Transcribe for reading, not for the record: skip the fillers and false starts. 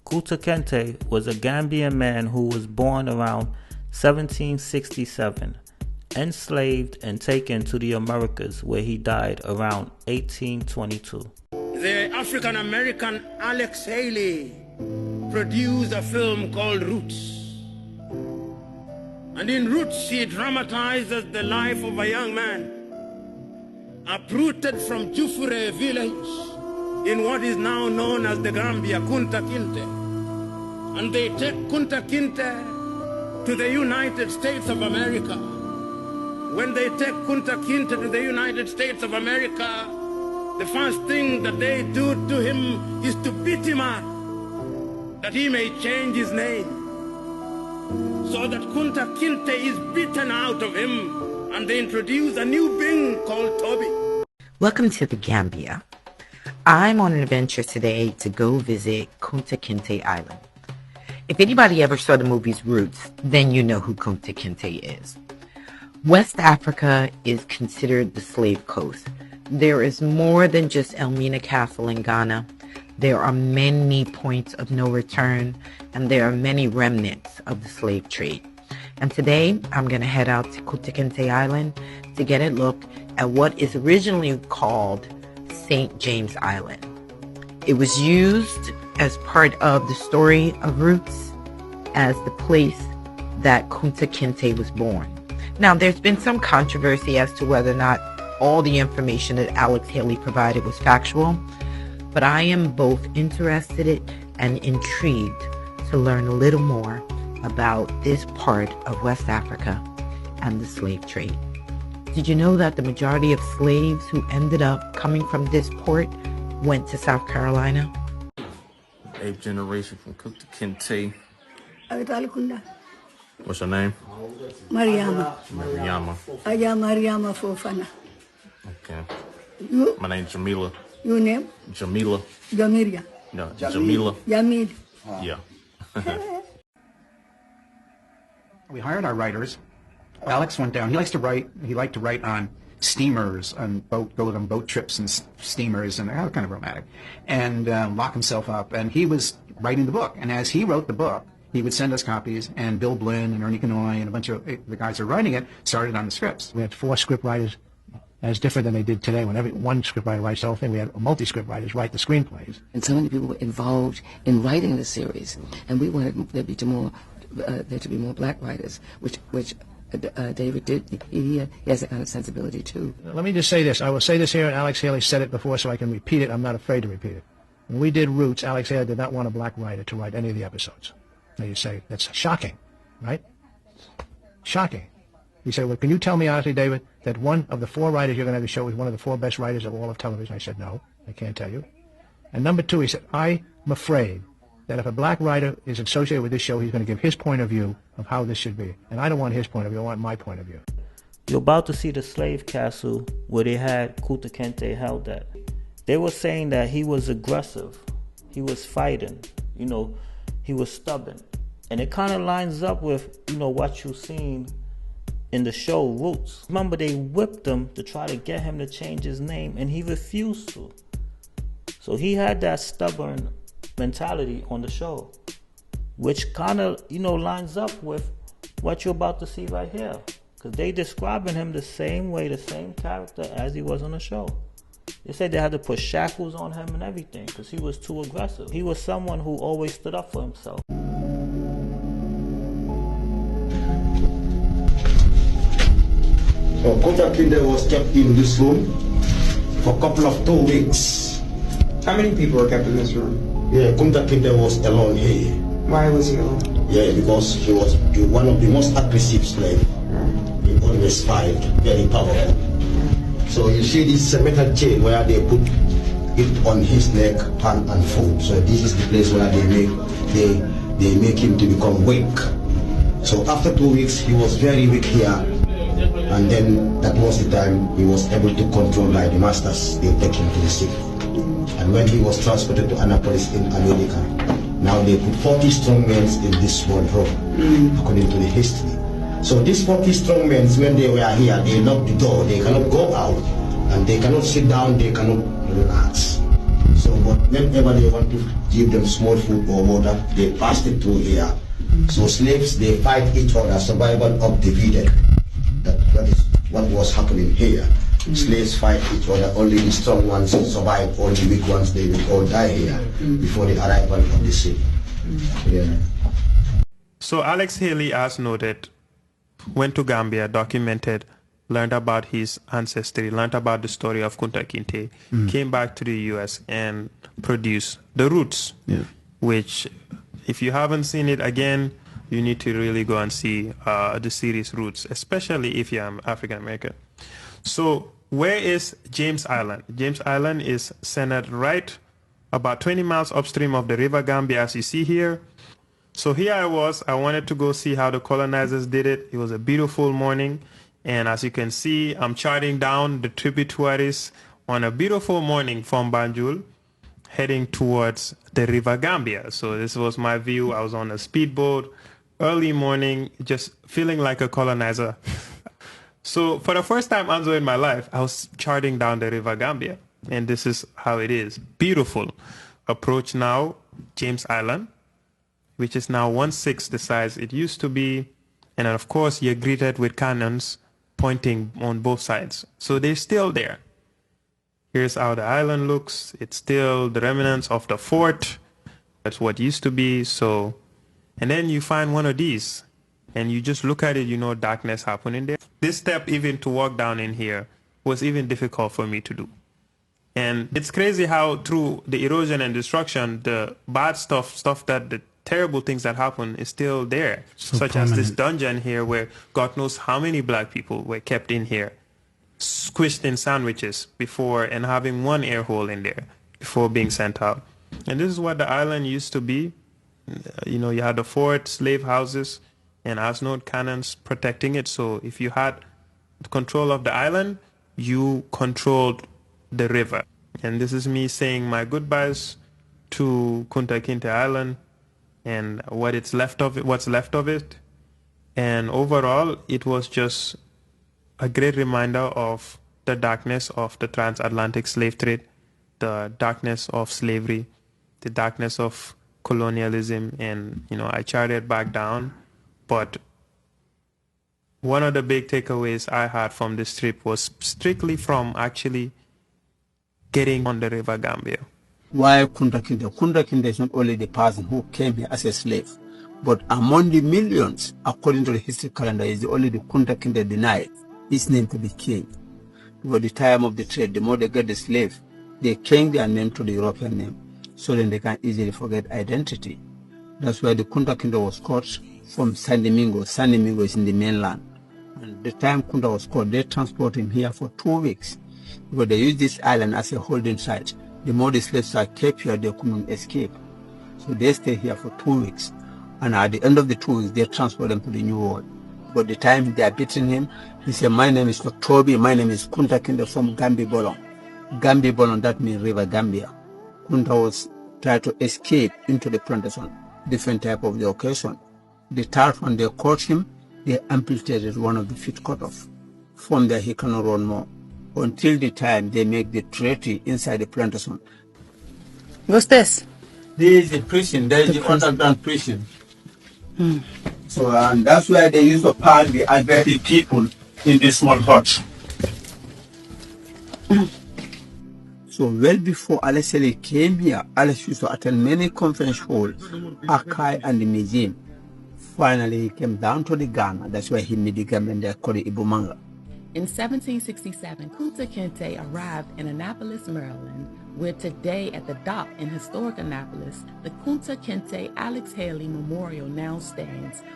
Kunta Kinte was a Gambian man who was born around 1767, enslaved and taken to the Americas, where he died around 1822. The African-American Alex Haley produced a film called Roots. And in Roots, he dramatizes the life of a young man uprooted from Jufure village in what is now known as the Gambia, Kunta Kinte. And they take Kunta Kinte to the United States of America. When they take Kunta Kinte to the United States of America, the first thing that they do to him is to beat him up, that he may change his name. So that Kunta Kinte is beaten out of him, and they introduce a new being called Toby. Welcome to the Gambia. I'm on an adventure today to go visit Kunta Kinte Island. If anybody ever saw the movies Roots, then you know who Kunta Kinte is. West Africa is considered the slave coast. There is more than just Elmina Castle in Ghana. There are many points of no return, and there are many remnants of the slave trade. And today, I'm going to head out to Kunta Kinte Island to get a look at what is originally called St. James Island. It was used as part of the story of Roots as the place that Kunta Kinte was born. Now, there's been some controversy as to whether or not all the information that Alex Haley provided was factual, but I am both interested and intrigued to learn a little more about this part of West Africa and the slave trade. Did you know that the majority of slaves who ended up coming from this port went to South Carolina? 8th generation from Kunta Kinte. What's your name? Mariama. Mariama. Aya Mariama Fofana. Okay. You? My name's Jamila. Your name? Jamila. Jamiria. No, Jamila. Jamil. Yeah. We hired our writers. Alex went down. He liked to write on steamers and go on boat trips and steamers and kind of romantic, and lock himself up. And he was writing the book. And as he wrote the book, he would send us copies. And Bill Blinn and Ernie Kanoy and a bunch of the guys who were writing it started on the scripts. We had 4 script writers. That's different than they did today. When one script writer writes the whole thing, we had multi-script writers write the screenplays. And so many people were involved in writing the series, and we wanted there to be more black writers, which David did. He has that kind of sensibility too. Let me just say this. I will say this here, and Alex Haley said it before, so I can repeat it. I'm not afraid to repeat it. When we did Roots, Alex Haley did not want a black writer to write any of the episodes. Now you say, that's shocking, right? Shocking. He said, well, can you tell me honestly, David, that one of the 4 writers you're going to have the show is one of the 4 best writers of all of television? I said, no, I can't tell you. And number 2, he said, I'm afraid that if a black writer is associated with this show, he's going to give his point of view of how this should be. And I don't want his point of view, I want my point of view. You're about to see the slave castle where they had Kunta Kinte held at. They were saying that he was aggressive, he was fighting, he was stubborn. And it kind of lines up with, what you've seen in the show Roots. Remember, they whipped him to try to get him to change his name, and he refused to. So he had that stubborn mentality on the show, which kind of, lines up with what you're about to see right here. Because they describing him the same way, the same character as he was on the show. They said they had to put shackles on him and everything because he was too aggressive. He was someone who always stood up for himself. Kunta Kinte was kept in this room for a couple of 2 weeks. How many people were kept in this room? Yeah, Kunta Kinte was alone here. Why was he alone? Yeah, because he was one of the most aggressive slaves. He always fight, very powerful. So you see this metal chain where they put it on his neck, hand and foot. So this is the place where they make him to become weak. So after 2 weeks, he was very weak here. And then that was the time he was able to control by the masters. They take him to the ship. And when he was transported to Annapolis in America, now they put 40 strong men in this small room, according to the history. So these 40 strong men, when they were here, they locked the door. They cannot go out, and they cannot sit down. They cannot relax. So, but whenever they want to give them small food or water, they pass it through here. So slaves, they fight each other, survival of the divided. That is what was happening here. Slaves fight each other, only the strong ones survive, only the weak ones, they will all die here before the arrival of the ship. Yeah. So Alex Haley, as noted, went to Gambia, documented, learned about his ancestry, learned about the story of Kunta Kinte, came back to the U.S. and produced The Roots, which, if you haven't seen it again, you need to really go and see the series Roots, especially if you're African American. So where is James Island? James Island is centered right about 20 miles upstream of the River Gambia, as you see here. So here I wanted to go see how the colonizers did it. It was a beautiful morning. And as you can see, I'm charting down the tributaries on a beautiful morning from Banjul, heading towards the River Gambia. So this was my view. I was on a speedboat, early morning, just feeling like a colonizer. So for the first time also in my life, I was charting down the River Gambia. And this is how it is. Beautiful. Approach now James Island, which is now 1/6 the size it used to be. And then, of course, you're greeted with cannons pointing on both sides. So they're still there. Here's how the island looks. It's still the remnants of the fort. That's what used to be. So, and then you find one of these, and you just look at it, you know darkness happening there. This step, even to walk down in here, was even difficult for me to do. And it's crazy how through the erosion and destruction, the bad stuff that the terrible things that happen is still there, such as this dungeon here where God knows how many black people were kept in here, squished in sandwiches before, and having one air hole in there before being sent out. And this is what the island used to be. You know, you had the fort, slave houses, and as note cannons protecting it. So if you had control of the island, you controlled the river. And this is me saying my goodbyes to Kunta Kinte Island and what's left of it. And overall, it was just a great reminder of the darkness of the transatlantic slave trade, the darkness of slavery, the darkness of colonialism. And, you know, I charted back down. But one of the big takeaways I had from this trip was strictly from actually getting on the River Gambia. Why Kunta Kinte? Kunta Kinte is not only the person who came here as a slave, but among the millions, according to the history calendar, is only the Kunta Kinte denied his name to be king. Because the time of the trade, the more they get the slave, they change their name to the European name, so then they can easily forget identity. That's why the Kunta Kinte was caught from San Domingo. San Domingo is in the mainland. And the time Kunta was caught, they transported him here for 2 weeks, because they used this island as a holding site. The more the slaves are kept here, they couldn't escape. So they stay here for 2 weeks. And at the end of the 2 weeks, they transport them to the New World. But the time they are beating him, he said, my name is Toby, my name is Kunta Kinte from Gambi Bolong. Gambi Bolong, that means River Gambia. Kunta was trying to escape into the plantation, different type of the occasion. The third one, they caught him, they amputated one of the feet cut off. From there, he cannot run more. Until the time they make the treaty inside the plantation. What's this? This is the prison. There is the underground prison. So, and that's where they used to park the Alberti people in the small huts. So, well before Alex Haley came here, Alex used to attend many conference halls, archive, and the museum. Finally, he came down to the Ghana. That's where he met the Gambian they called it Ibumanga. In 1767, Kunta Kinte arrived in Annapolis, Maryland, where today at the dock in historic Annapolis, the Kunta Kinte Alex Haley Memorial now stands.